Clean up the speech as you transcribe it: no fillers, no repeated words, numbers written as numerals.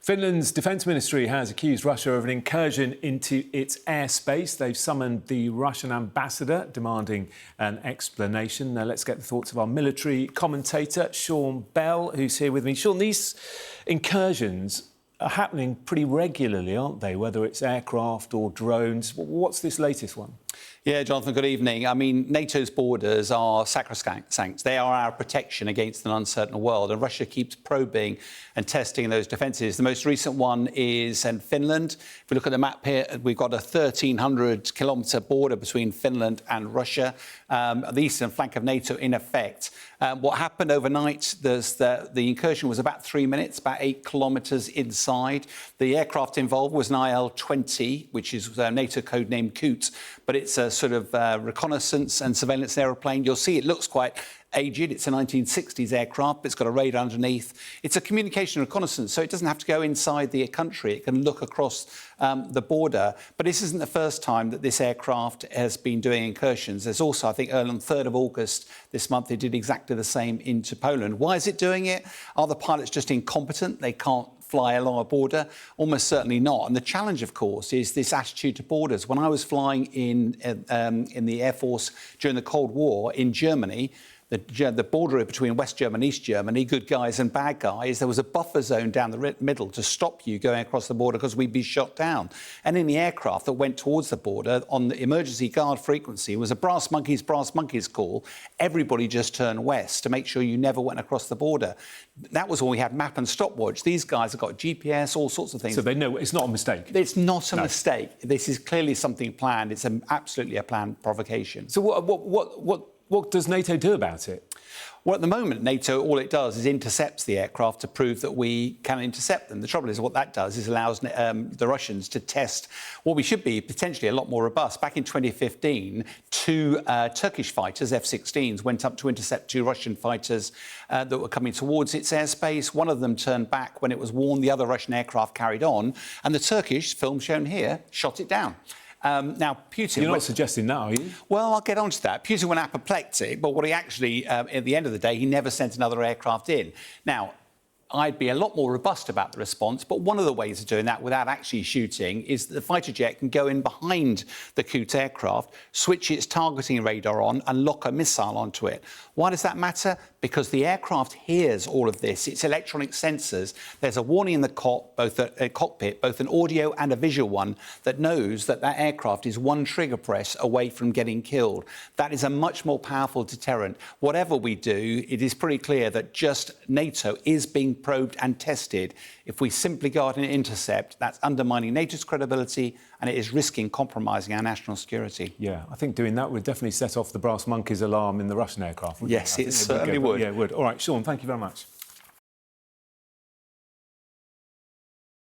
Finland's defence ministry has accused Russia of an incursion into its airspace. They've summoned the Russian ambassador, demanding an explanation. Now, let's get the thoughts of our military commentator, Sean Bell, who's here with me. Sean, these incursions are happening pretty regularly, aren't they? Whether it's aircraft or drones. What's this latest one? Yeah, Jonathan, good evening. I mean, NATO's borders are sacrosanct. They are our protection against an uncertain world, and Russia keeps probing and testing those defences. The most recent one is in Finland. If we look at the map here, we've got a 1,300-kilometre border between Finland and Russia, the eastern flank of NATO in effect. What happened overnight, the incursion was about 3 minutes, about 8 kilometres inside. The aircraft involved was an IL-20, which is NATO codenamed Coot, but it's a sort of reconnaissance and surveillance aeroplane. You'll see it looks quite aged. It's a 1960s aircraft, but it's got a radar underneath. It's a communication reconnaissance, so it doesn't have to go inside the country. It can look across the border. But this isn't the first time that this aircraft has been doing incursions. There's also, I think, early on the 3rd of August this month, they did exactly the same into Poland. Why is it doing it? Are the pilots just incompetent? They can't fly along a border? Almost certainly not. And the challenge, of course, is this attitude to borders. When I was flying in the Air Force during the Cold War in Germany, the border between West Germany and East Germany, good guys and bad guys, there was a buffer zone down the middle to stop you going across the border because we'd be shot down. And in the aircraft that went towards the border, on the emergency guard frequency, was a brass monkeys call. Everybody just turned west to make sure you never went across the border. That was all we had, map and stopwatch. These guys have got GPS, all sorts of things. So they know it's not a mistake? It's not a mistake. This is clearly something planned. It's absolutely a planned provocation. So what does NATO do about it? Well, at the moment, NATO, all it does is intercepts the aircraft to prove that we can intercept them. The trouble is what that does is allows the Russians to test what we should be potentially a lot more robust. Back in 2015, 2 Turkish fighters, F-16s, went up to intercept 2 Russian fighters that were coming towards its airspace. One of them turned back when it was warned. The other Russian aircraft carried on. And the Turkish, film shown here, shot it down. Now, Putin... You're not suggesting that, are you? Well, I'll get on to that. Putin went apoplectic, but what he actually, at the end of the day, he never sent another aircraft in. Now, I'd be a lot more robust about the response, but one of the ways of doing that without actually shooting is that the fighter jet can go in behind the Coot aircraft, switch its targeting radar on and lock a missile onto it. Why does that matter? Because the aircraft hears all of this. It's electronic sensors. There's a warning in the cockpit, both an audio and a visual one, that knows that that aircraft is one trigger press away from getting killed. That is a much more powerful deterrent. Whatever we do, it is pretty clear that just NATO is being probed and tested. If we simply go out and intercept, that's undermining NATO's credibility and it is risking compromising our national security. Yeah, I think doing that would definitely set off the brass monkeys alarm in the Russian aircraft. Yes, it certainly would. Yeah, it would. All right, Sean, thank you very much.